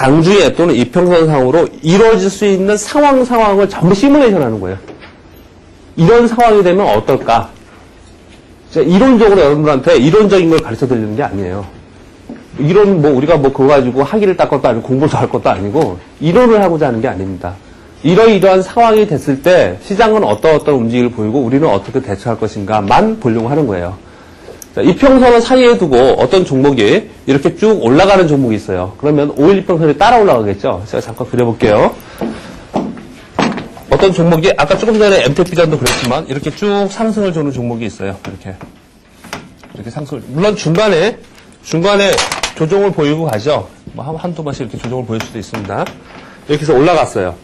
장중에 또는 이평선상으로 이루어질 수 있는 상황을 전부 시뮬레이션 하는 거예요. 이런 상황이 되면 어떨까? 이론적으로 여러분들한테 이론적인 걸 가르쳐 드리는 게 아니에요. 이론 우리가 그거 가지고 학위를 딸 것도 아니고 공부도 할 것도 아니고 이론을 하고자 하는 게 아닙니다. 이러이러한 상황이 됐을 때 시장은 어떤 움직임을 보이고 우리는 어떻게 대처할 것인가만 보려고 하는 거예요. 자, 이평선을 사이에 두고 어떤 종목이 이렇게 쭉 올라가는 종목이 있어요. 그러면 5일 이평선이 따라 올라가겠죠. 제가 잠깐 그려볼게요. 어떤 종목이 아까 조금 전에 MTP전도 그랬지만 이렇게 쭉 상승을 주는 종목이 있어요. 이렇게 상승을, 물론 중간에 조정을 보이고 가죠. 한두 번씩 이렇게 조정을 보일 수도 있습니다. 이렇게 해서 올라갔어요.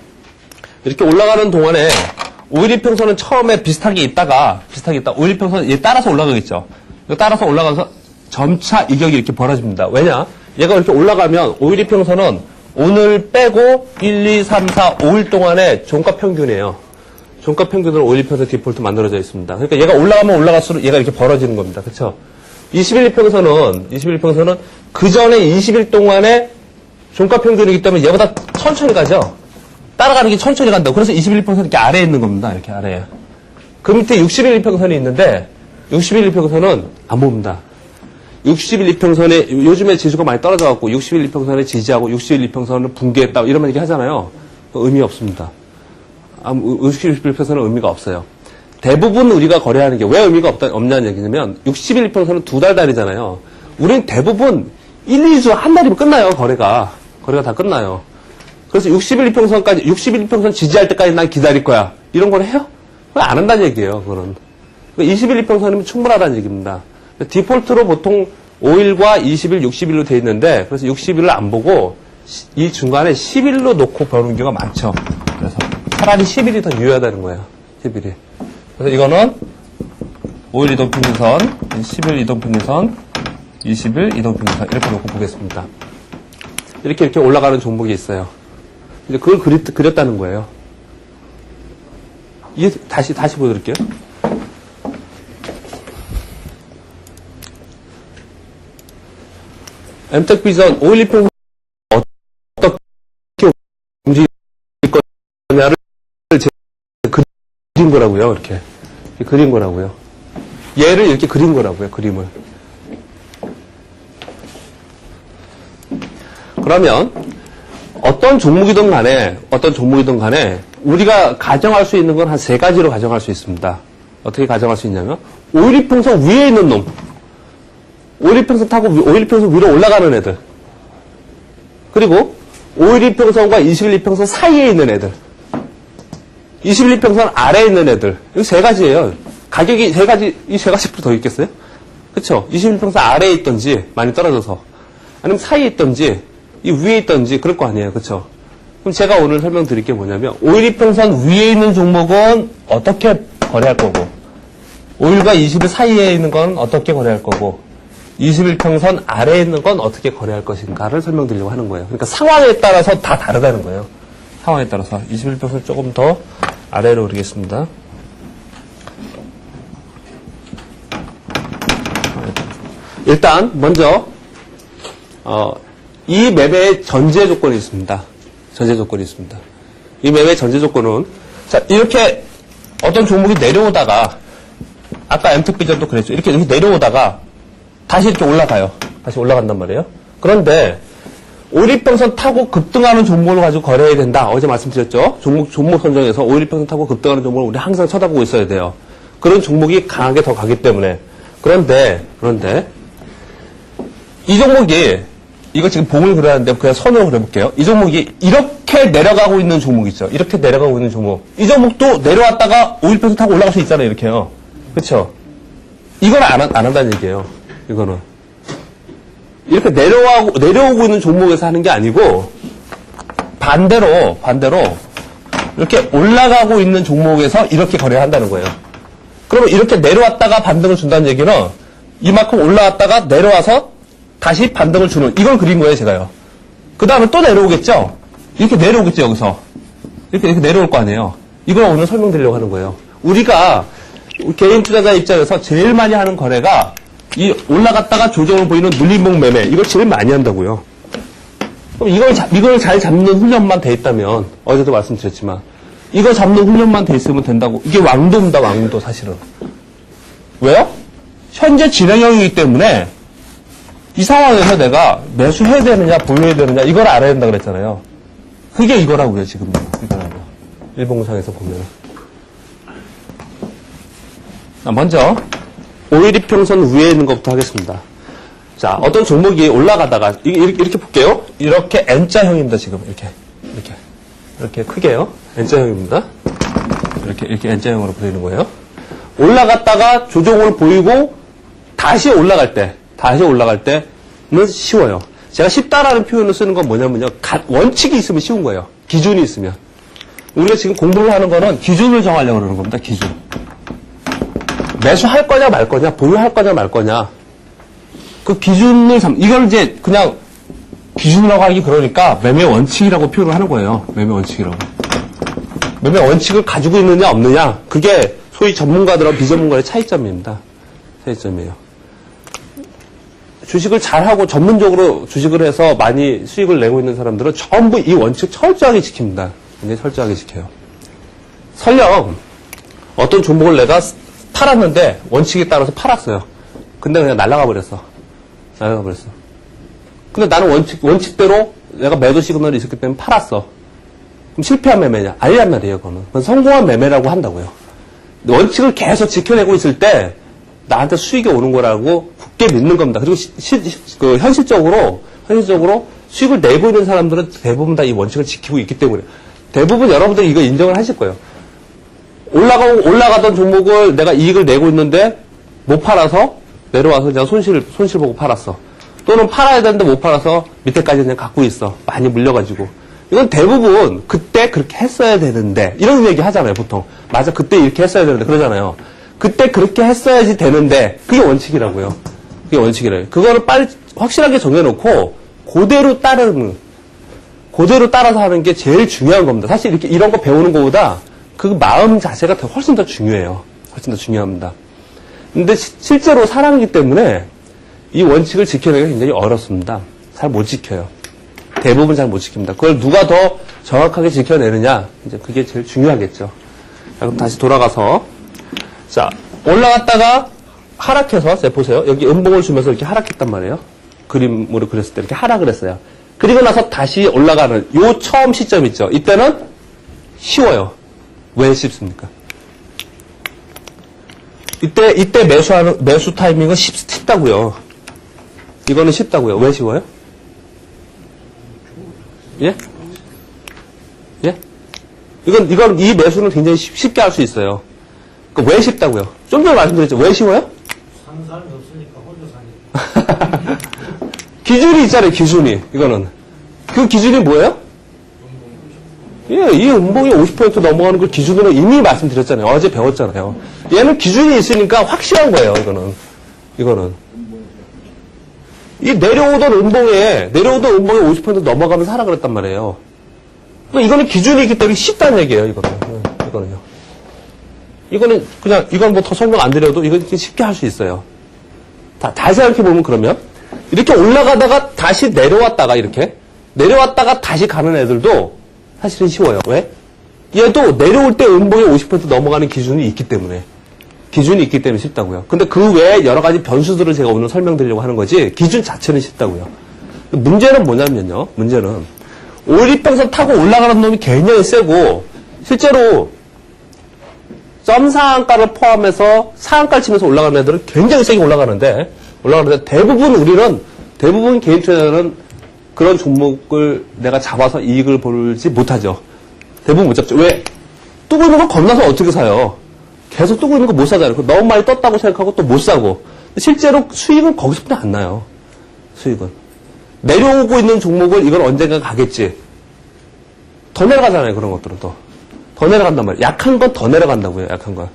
이렇게 올라가는 동안에 5일 이평선은 처음에 비슷하게 있다가 5일 이평선 얘 따라서 올라가겠죠. 따라서 올라가서 점차 이격이 이렇게 벌어집니다. 왜냐? 얘가 이렇게 올라가면 5일 이평선은 오늘 빼고 1, 2, 3, 4, 5일 동안의 종가 평균이에요. 종가 평균으로 5일 이평선 디폴트 만들어져 있습니다. 그러니까 얘가 올라가면 올라갈수록 얘가 이렇게 벌어지는 겁니다. 그렇죠? 21 이평선은 그 전에 20일 동안의 종가 평균이기 때문에 얘보다 천천히 가죠. 따라가는 게 천천히 간다고. 그래서 21 이평선이 이렇게 아래에 있는 겁니다. 이렇게 아래에. 그 밑에 61 이평선이 있는데 61 이평선은 안 봅니다. 61 이평선에 요즘에 지수가 많이 떨어져갖고 61 이평선에 지지하고 61 이평선을 붕괴했다 이러면 얘기 하잖아요. 의미 없습니다. 61 이평선은 의미가 없어요. 대부분 우리가 거래하는 게 왜 의미가 없냐는 얘기냐면 61 이평선은 두 달 달이잖아요. 우리는 대부분 1, 2주 한 달이면 끝나요. 거래가 다 끝나요. 그래서 61 이평선 지지할 때까지 난 기다릴 거야. 이런 걸 해요? 그건 안 한다는 얘기예요. 그거는. 21 이평선이면 충분하다는 얘기입니다. 디폴트로 보통 5일과 20일, 60일로 돼 있는데 그래서 60일을 안 보고 이 중간에 10일로 놓고 보는 경우가 많죠. 그래서 차라리 10일이 더 유효하다는 거예요. 10일이. 그래서 이거는 5일 이동평균선, 10일 이동평균선, 20일 이동평균선 이렇게 놓고 보겠습니다. 이렇게 올라가는 종목이 있어요. 이제 그걸 그렸다는 거예요. 이게 다시 보여드릴게요. MTP전 5일 이평선 어떻게 움직일 거냐를 그린 거라고요. 이렇게 그린 거라고요. 얘를 이렇게 그린 거라고요. 그림을. 그러면 어떤 종목이든 간에 우리가 가정할 수 있는 건 한 세 가지로 가정할 수 있습니다. 어떻게 가정할 수 있냐면 5일 이평선 위에 있는 놈, 5일 이평선 타고 5일 이평선 위로 올라가는 애들, 그리고 5일 이평선과 21 이평선 사이에 있는 애들, 21 이평선 아래에 있는 애들. 이거 세 가지예요. 가격이 이 세 가지보다 더 있겠어요? 그쵸? 21 이평선 아래에 있던지 많이 떨어져서, 아니면 사이에 있던지 이 위에 있던지 그럴 거 아니에요. 그쵸? 그럼 제가 오늘 설명드릴 게 뭐냐면 5일 이평선 위에 있는 종목은 어떻게 거래할 거고, 5일과 20일 사이에 있는 건 어떻게 거래할 거고, 21평선 아래에 있는 건 어떻게 거래할 것인가를 설명드리려고 하는 거예요. 그러니까 상황에 따라서 다 다르다는 거예요. 상황에 따라서 21평선 조금 더 아래로 그리겠습니다. 일단 먼저 이 맵의 전제 조건이 있습니다. 이 맵의 전제 조건은, 자, 이렇게 어떤 종목이 내려오다가, 아까 MTP전도 그랬죠. 이렇게 내려오다가 다시 이렇게 올라가요. 다시 올라간단 말이에요. 그런데 5일 이평선 타고 급등하는 종목을 가지고 거래해야 된다. 어제 말씀드렸죠. 종목 선정에서 5일 이평선 타고 급등하는 종목을 우리 항상 쳐다보고 있어야 돼요. 그런 종목이 강하게 더 가기 때문에. 그런데 이 종목이, 이거 지금 봉을 그려놨는데 그냥 선으로 그려볼게요. 이 종목이 이렇게 내려가고 있는 종목 있죠. 이렇게 내려가고 있는 종목. 이 종목도 내려왔다가 5일 이평선 타고 올라갈 수 있잖아요. 이렇게요. 그쵸? 이건 안 한다는 얘기예요. 이거는. 이렇게 내려오고 있는 종목에서 하는 게 아니고, 반대로, 이렇게 올라가고 있는 종목에서 이렇게 거래를 한다는 거예요. 그러면 이렇게 내려왔다가 반등을 준다는 얘기는 이만큼 올라왔다가 내려와서 다시 반등을 주는, 이걸 그린 거예요, 제가요. 그 다음에 또 내려오겠죠? 이렇게 내려오겠죠, 여기서. 이렇게 내려올 거 아니에요. 이걸 오늘 설명드리려고 하는 거예요. 우리가 개인 투자자 입장에서 제일 많이 하는 거래가 이 올라갔다가 조정을 보이는 눌림목 매매, 이걸 제일 많이 한다고요. 그럼 이걸 잘 잡는 훈련만 돼 있다면, 어제도 말씀드렸지만, 이거 잡는 훈련만 돼 있으면 된다고. 이게 왕도입니다, 왕도, 사실은. 왜요? 현재 진행형이기 때문에, 이 상황에서 내가 매수해야 되느냐, 보유해야 되느냐, 이걸 알아야 된다고 그랬잖아요. 그게 이거라고요, 지금. 이거라고요. 일봉상에서 보면. 먼저, 5일2평선 위에 있는 것부터 하겠습니다. 자, 어떤 종목이 올라가다가, 이렇게 볼게요. 이렇게 N자형입니다, 지금. 이렇게 크게요. N자형입니다. 이렇게 N자형으로 보이는 거예요. 올라갔다가 조정을 보이고, 다시 올라갈 때는 쉬워요. 제가 쉽다라는 표현을 쓰는 건 뭐냐면요. 원칙이 있으면 쉬운 거예요. 기준이 있으면. 우리가 지금 공부를 하는 거는 기준을 정하려고 그러는 겁니다, 기준. 매수할 거냐 말 거냐, 보유할 거냐 말 거냐. 그 기준을 이걸 이제 그냥 기준이라고 하기 그러니까 매매 원칙이라고 표현을 하는 거예요. 매매 원칙이라고. 매매 원칙을 가지고 있느냐 없느냐. 그게 소위 전문가들하고 비전문가의 차이점입니다. 차이점이에요. 주식을 잘하고 전문적으로 주식을 해서 많이 수익을 내고 있는 사람들은 전부 이 원칙 철저하게 지킵니다. 굉장히 철저하게 지켜요. 설령 어떤 종목을 내가 팔았는데 원칙에 따라서 팔았어요. 근데 그냥 날아가 버렸어. 근데 나는 원칙대로 내가 매도 시그널이 있었기 때문에 팔았어. 그럼 실패한 매매냐? 아니란 말이에요, 그건 성공한 매매라고 한다고요. 원칙을 계속 지켜내고 있을 때 나한테 수익이 오는 거라고 굳게 믿는 겁니다. 그리고 현실적으로 수익을 내고 있는 사람들은 대부분 다 이 원칙을 지키고 있기 때문에 대부분 여러분들이 이거 인정을 하실 거예요. 올라가던 종목을 내가 이익을 내고 있는데 못 팔아서 내려와서 그냥 손실 보고 팔았어. 또는 팔아야 되는데 못 팔아서 밑에까지 그냥 갖고 있어. 많이 물려가지고. 이건 대부분 그때 그렇게 했어야 되는데 이런 얘기 하잖아요, 보통. 맞아, 그때 이렇게 했어야 되는데 그러잖아요. 그때 그렇게 했어야지 되는데 그게 원칙이라고요. 그게 원칙이래요. 그거를 빨리 확실하게 정해놓고 그대로 따라서 하는 게 제일 중요한 겁니다. 사실 이렇게 이런 거 배우는 것보다 그 마음 자체가 훨씬 더 중요해요. 훨씬 더 중요합니다. 근데 실제로 사람이기 때문에 이 원칙을 지켜내기가 굉장히 어렵습니다. 잘 못 지켜요. 대부분 잘 못 지킵니다. 그걸 누가 더 정확하게 지켜내느냐, 이제 그게 제일 중요하겠죠. 자, 그럼 다시 돌아가서, 자, 올라갔다가 하락해서, 자, 보세요. 여기 음봉을 주면서 이렇게 하락했단 말이에요. 그림으로 그렸을 때 이렇게 하락을 했어요. 그리고 나서 다시 올라가는 요 처음 시점 있죠. 이때는 쉬워요. 왜 쉽습니까? 이때 매수 타이밍은 쉽다고요. 이거는 쉽다고요. 왜 쉬워요? 예? 예? 이 매수는 굉장히 쉽게 할 수 있어요. 그러니까 왜 쉽다고요? 좀 전에 말씀드렸죠. 왜 쉬워요? 사는 사람이 없으니까 혼자 사니까. 기준이 있잖아요, 기준이. 이거는. 그 기준이 뭐예요? 예, 이 음봉이 50% 넘어가는 걸 기준으로 이미 말씀드렸잖아요. 어제 배웠잖아요. 얘는 기준이 있으니까 확실한 거예요, 이거는. 이 내려오던 음봉에 50% 넘어가면서 하라 그랬단 말이에요. 그러니까 이거는 기준이 있기 때문에 쉽다는 얘기예요, 이거는요. 이건 뭐 더 설명 안 드려도 이건 쉽게 할 수 있어요. 다시 생각해보면 그러면, 이렇게 올라가다가 다시 내려왔다가 다시 가는 애들도 사실은 쉬워요. 왜? 얘도 내려올 때 음봉에 50% 넘어가는 기준이 있기 때문에 쉽다고요. 근데 그 외에 여러 가지 변수들을 제가 오늘 설명드리려고 하는 거지, 기준 자체는 쉽다고요. 문제는 뭐냐면요. 문제는, 5일평선 타고 올라가는 놈이 굉장히 세고, 실제로, 점 상한가를 포함해서 상한가를 치면서 올라가는 애들은 굉장히 세게 올라가는데, 대부분 개인 투자자는 그런 종목을 내가 잡아서 이익을 보지 못하죠. 대부분 못 잡죠. 왜? 뜨고 있는 거 겁나서 어떻게 사요? 계속 뜨고 있는 거 못 사잖아요. 너무 많이 떴다고 생각하고 또 못 사고. 실제로 수익은 거기서부터 안 나요. 수익은. 내려오고 있는 종목을 이건 언젠가 가겠지. 더 내려가잖아요. 그런 것들은 더 내려간단 말이에요. 약한 건 더 내려간다고요. 약한 건.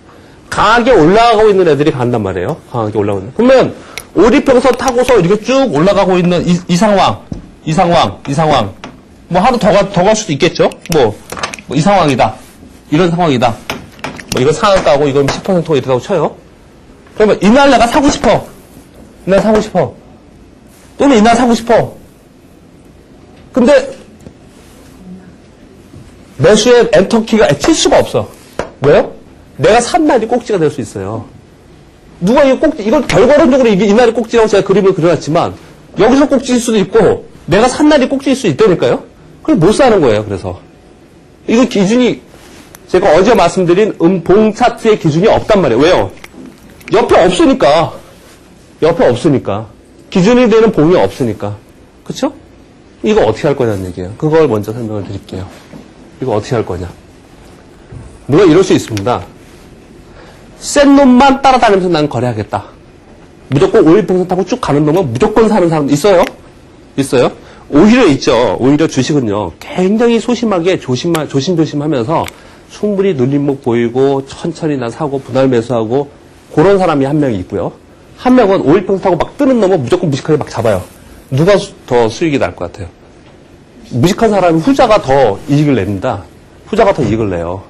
강하게 올라가고 있는 애들이 간단 말이에요. 강하게 올라가고 있는. 그러면 5일평선 타고서 이렇게 쭉 올라가고 있는 이 상황. 뭐 하루 더 갈 수도 있겠죠. 뭐 이 상황이다. 이런 상황이다. 뭐 이건 상한가고 이건 10%가 이렇다고 쳐요. 그러면 이날 내가 사고 싶어. 또는 이날 사고 싶어. 근데 매수에 엔터키가 칠 수가 없어. 왜요? 내가 산 날이 꼭지가 될 수 있어요. 누가 이 꼭지, 이걸 결과론적으로 이게 이 날이 꼭지라고 제가 그림을 그려놨지만, 여기서 꼭지일 수도 있고, 내가 산 날이 꼭지일 수 있다니까요? 그럼 못 사는 거예요, 그래서. 이거 기준이, 제가 어제 말씀드린 봉 차트의 기준이 없단 말이에요. 왜요? 옆에 없으니까. 옆에 없으니까. 기준이 되는 봉이 없으니까. 그쵸? 이거 어떻게 할 거냐는 얘기예요. 그걸 먼저 설명을 드릴게요. 이거 어떻게 할 거냐. 물론 이럴 수 있습니다. 센 놈만 따라다니면서 난 거래하겠다. 무조건 5일평선 타고 쭉 가는 놈은 무조건 사는 사람도 있어요? 있어요? 오히려 있죠. 오히려 주식은요. 굉장히 소심하게 조심하면서 충분히 눌림목 보이고 천천히 나 사고 분할 매수하고 그런 사람이 한 명이 있고요. 한 명은 5일평선 타고 막 뜨는 놈은 무조건 무식하게 막 잡아요. 누가 더 수익이 날 것 같아요? 무식한 사람이 후자가 더 이익을 냅니다. 후자가 더 이익을 내요.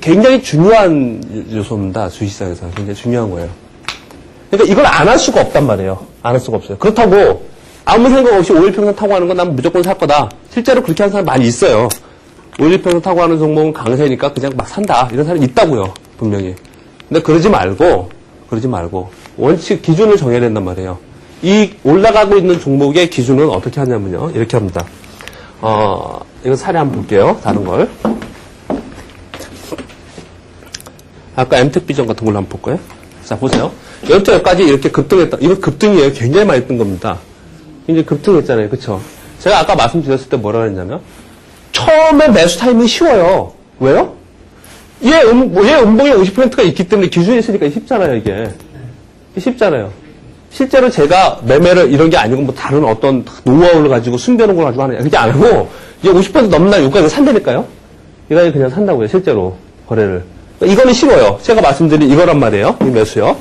굉장히 중요한 요소입니다. 주식시장에서. 굉장히 중요한 거예요. 그러니까 이걸 안 할 수가 없단 말이에요. 안 할 수가 없어요. 그렇다고 아무 생각 없이 5일평선 타고 하는 건 난 무조건 살 거다. 실제로 그렇게 하는 사람 많이 있어요. 5일평선 타고 하는 종목은 강세니까 그냥 막 산다. 이런 사람이 있다고요. 분명히. 근데 그러지 말고 원칙 기준을 정해야 된단 말이에요. 이 올라가고 있는 종목의 기준은 어떻게 하냐면요. 이렇게 합니다. 이거 사례 한번 볼게요. 다른 걸. 아까 MTB전 같은 걸로 한번 볼까요? 자, 보세요. 여기부터 여기까지 이렇게 급등했다. 이거 급등이에요. 굉장히 많이 뜬 겁니다. 이제 급등했잖아요. 그쵸? 제가 아까 말씀드렸을 때 뭐라 그랬냐면, 처음에 매수 타이밍이 쉬워요. 왜요? 얘 음봉에 50%가 있기 때문에 기준이 있으니까 쉽잖아요, 이게. 쉽잖아요. 실제로 제가 매매를 이런 게 아니고 뭐 다른 어떤 노하우를 가지고 숨겨놓은 걸 가지고 하는, 그게 안 하고, 이게 50% 넘는 날 여기까지 산다니까요? 이거 그냥 산다고요, 실제로. 거래를. 이거는 쉬워요. 제가 말씀드린 이거란 말이에요. 이 매수요.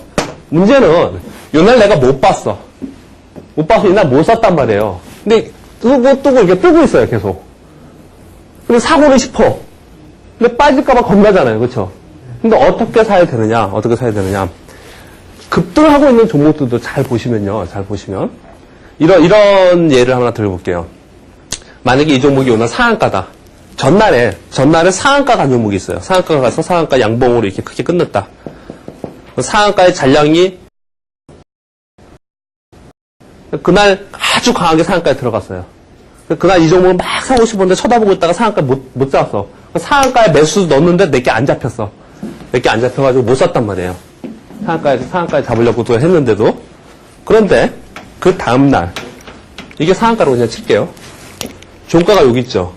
문제는 요날 내가 못 봤어. 못 봐서 이날 못 샀단 말이에요. 근데 뜨고 이렇게 뜨고 있어요. 계속. 근데 사고는 싶어. 근데 빠질까봐 겁나잖아요. 그렇죠? 근데 어떻게 사야 되느냐? 급등하고 있는 종목들도 잘 보시면요. 잘 보시면 이런 예를 하나 들어볼게요. 만약에 이 종목이 오늘 상한가다. 전날에 상한가 간 종목이 있어요. 상한가 가서 상한가 양봉으로 이렇게 크게 끝냈다. 상한가의 잔량이 그날 아주 강하게 상한가에 들어갔어요. 그날 이 종목을 막 사고 싶었는데 쳐다보고 있다가 상한가 못 샀어. 상한가에 매수 넣었는데 내게 안 잡혔어. 내게 안 잡혀가지고 못 샀단 말이에요. 상한가에 잡으려고 또 했는데도. 그런데 그 다음날 이게 상한가로 그냥 칠게요. 종가가 여기 있죠.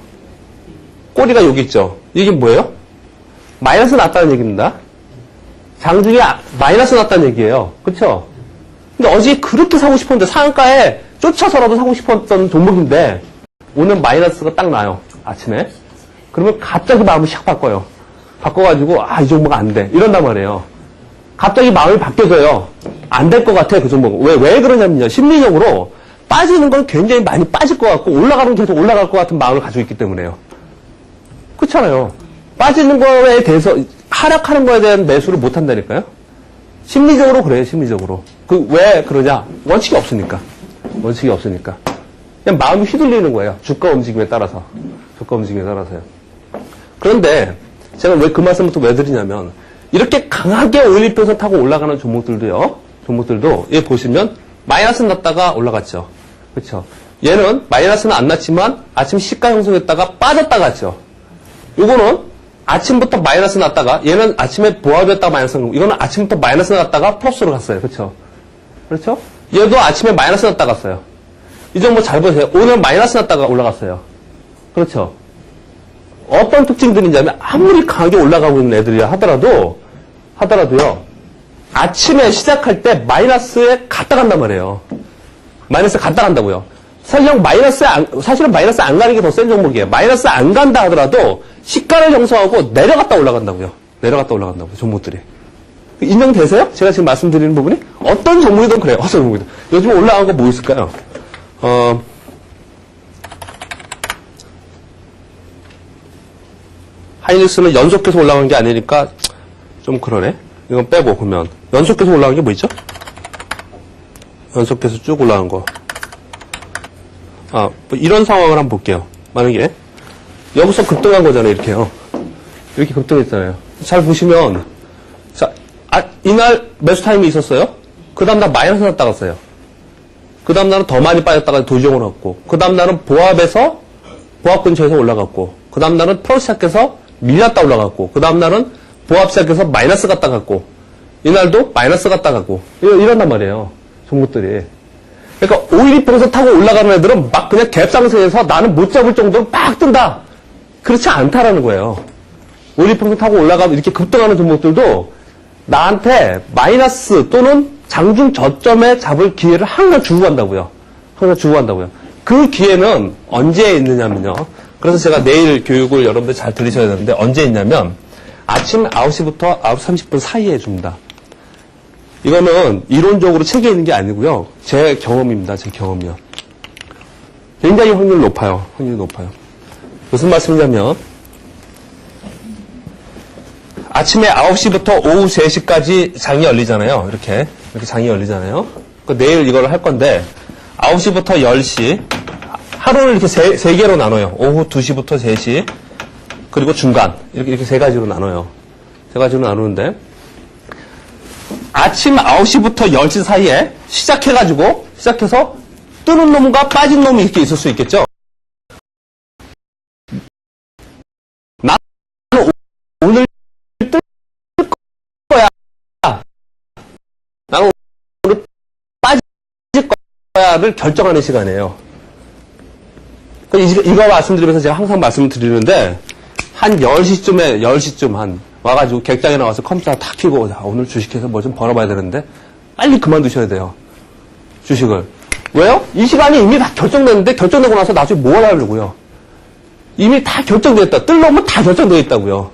꼬리가 여기 있죠. 이게 뭐예요? 마이너스 났다는 얘기입니다. 장중에 마이너스 났다는 얘기예요. 그렇죠? 근데 어제 그렇게 사고 싶었는데 상한가에 쫓아서라도 사고 싶었던 종목인데 오늘 마이너스가 딱 나요. 아침에. 그러면 갑자기 마음을 샥 바꿔요. 바꿔가지고 이 종목 안 돼. 이런단 말이에요. 갑자기 마음이 바뀌어져요. 안 될 것 같아 그 종목은. 왜 그러냐면요. 심리적으로 빠지는 건 굉장히 많이 빠질 것 같고 올라가는 건 계속 올라갈 것 같은 마음을 가지고 있기 때문에요. 그렇잖아요. 빠지는 거에 대해서 하락하는 거에 대한 매수를 못 한다니까요. 심리적으로 그래요. 심리적으로. 왜 그러냐? 원칙이 없으니까. 그냥 마음이 휘둘리는 거예요. 주가 움직임에 따라서요. 그런데 제가 왜 그 말씀을 또 왜 드리냐면 이렇게 강하게 5일평선 타고 올라가는 종목들도 얘 보시면 마이너스 났다가 올라갔죠. 그렇죠? 얘는 마이너스는 안 났지만 아침 시가 형성했다가 빠졌다 갔죠. 요거는 아침부터 마이너스 났다가 얘는 아침에 보합이었다가 마이너스 났고 이거는 아침부터 마이너스 났다가 플러스로 갔어요. 그렇죠? 얘도 아침에 마이너스 났다가 갔어요. 이 종목 잘 보세요. 오늘 마이너스 났다가 올라갔어요. 그렇죠? 어떤 특징들이냐면 아무리 강하게 올라가고 있는 애들이라 하더라도요. 아침에 시작할 때 마이너스에 갔다 간단 말이에요. 마이너스에 갔다 간다고요. 사실은 마이너스 안 가는 게 더 센 종목이에요. 마이너스 안 간다 하더라도 시가를 형성하고 내려갔다 올라간다고요. 종목들이. 인정되세요? 제가 지금 말씀드리는 부분이? 어떤 종목이든 그래요. 어떤 종목이든. 요즘 올라간 거 뭐 있을까요? 하이닉스는 연속해서 올라간 게 아니니까 좀 그러네. 이건 빼고 보면 연속해서 올라간 게 뭐 있죠? 연속해서 쭉 올라간 거. 뭐 이런 상황을 한번 볼게요. 만약에 여기서 급등한 거잖아요. 이렇게요. 이렇게 급등했잖아요. 잘 보시면 자, 이날 매수 타임이 있었어요. 그 다음 날 마이너스 났다 갔어요. 그 다음 날은 더 많이 빠졌다가 도정을 했고, 그 다음 날은 보합에서 보합 근처에서 올라갔고, 그 다음 날은 플러스 시작해서 밀렸다 올라갔고, 그 다음 날은 보합 시작해서 마이너스 갔다 갔고, 이날도 마이너스 갔다 갔고, 이런단 말이에요. 종목들이. 그러니까 오일이평선 타고 올라가는 애들은 막 그냥 갭 상승해서 나는 못 잡을 정도로 막 뜬다. 그렇지 않다라는 거예요. 오일이평선 타고 올라가면 이렇게 급등하는 종목들도 나한테 마이너스 또는 장중 저점에 잡을 기회를 항상 주고 간다고요. 항상 주고 간다고요. 그 기회는 언제 있느냐면요. 그래서 제가 내일 교육을 여러분들 잘 들으셔야 되는데 언제 있냐면 아침 9시부터 9시 30분 사이에 줍니다. 이거는 이론적으로 책에 있는 게 아니고요. 제 경험입니다. 제 경험이요. 굉장히 확률이 높아요. 확률이 높아요. 무슨 말씀이냐면 아침에 9시부터 오후 3시까지 장이 열리잖아요. 이렇게 장이 열리잖아요. 내일 이걸 할 건데 9시부터 10시 하루를 이렇게 세 개로 나눠요. 오후 2시부터 3시 그리고 중간 이렇게 세 가지로 나눠요. 세 가지로 나누는데 아침 9시부터 10시 사이에 시작해서 뜨는 놈과 빠진 놈이 이렇게 있을 수 있겠죠. 나는 오늘 뜰 거야. 나는 오늘 빠질 거야를 결정하는 시간이에요. 이거 말씀드리면서 제가 항상 말씀을 드리는데 한 10시쯤 와가지고 객장에 나와서 컴퓨터 탁 켜고 오늘 주식해서 뭐 좀 벌어봐야 되는데 빨리 그만두셔야 돼요. 주식을. 왜요? 이 시간이 이미 다 결정됐는데 결정되고 나서 나중에 뭘 하려고요? 이미 다 결정됐다. 뜰놈은 다 결정되어 있다고요.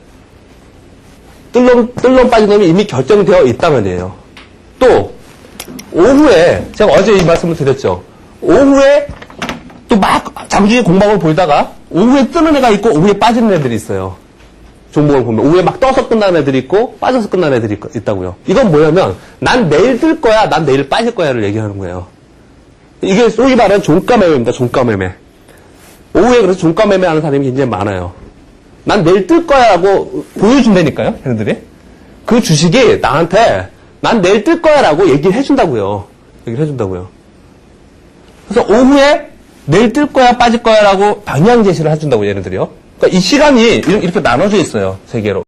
뜰놈 빠진 놈이 이미 결정되어 있단 말이에요. 또 오후에 제가 어제 이 말씀을 드렸죠. 오후에 또 막 장중에 공방을 보다가 오후에 뜨는 애가 있고 오후에 빠지는 애들이 있어요. 종목을 보면 오후에 막 떠서 끝나는 애들이 있고 빠져서 끝나는 애들이 있다고요. 이건 뭐냐면 난 내일 뜰 거야, 난 내일 빠질 거야를 얘기하는 거예요. 이게 소위 말하는 종가매매입니다. 종가매매. 오후에 그래서 종가매매 하는 사람이 굉장히 많아요. 난 내일 뜰 거야라고 보여준다니까요. 걔네들이. 그 주식이 나한테 난 내일 뜰 거야라고 얘기를 해준다고요. 그래서 오후에 내일 뜰 거야 빠질 거야라고 방향 제시를 해준다고 얘네들이요. 그러니까 이 시간이 이렇게 나눠져 있어요. 세 개로.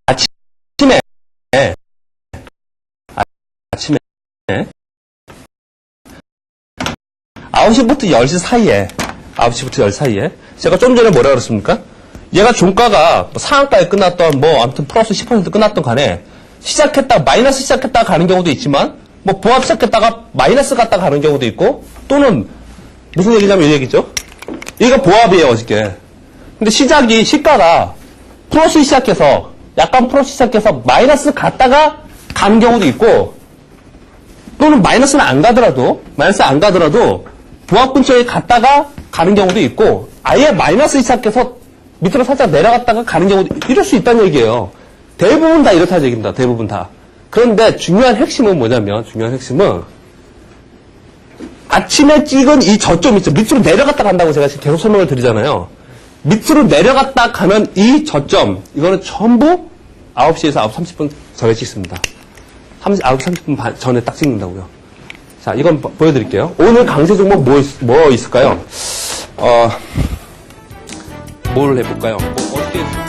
아침에 9시부터 10시 사이에 제가 좀 전에 뭐라 그랬습니까? 얘가 종가가 상한가에 끝났던 아무튼 플러스 10% 끝났던 간에 마이너스 시작했다가 가는 경우도 있지만 보합 시작했다가 마이너스 갔다가 가는 경우도 있고 또는 무슨 얘기냐면 이 얘기죠. 이거 보합이에요. 어저께. 근데 시가가 플러스 시작해서 약간 플러스 시작해서 마이너스 갔다가 가는 경우도 있고 또는 마이너스는 안 가더라도 보합 근처에 갔다가 가는 경우도 있고 아예 마이너스 시작해서 밑으로 살짝 내려갔다가 가는 경우도 이럴 수 있다는 얘기예요. 대부분 다 이렇다는 얘기입니다. 대부분 다. 그런데 중요한 핵심은 뭐냐면 아침에 찍은 이 저점 있죠. 밑으로 내려갔다 간다고 제가 지금 계속 설명을 드리잖아요. 밑으로 내려갔다 가면 이 저점 이거는 전부 9시에서 9시 30분 전에 찍습니다. 9시 30분 전에 딱 찍는다고요. 자, 이건 보여드릴게요. 오늘 강세 종목 뭐 있을까요? 뭘 해볼까요? 어떻게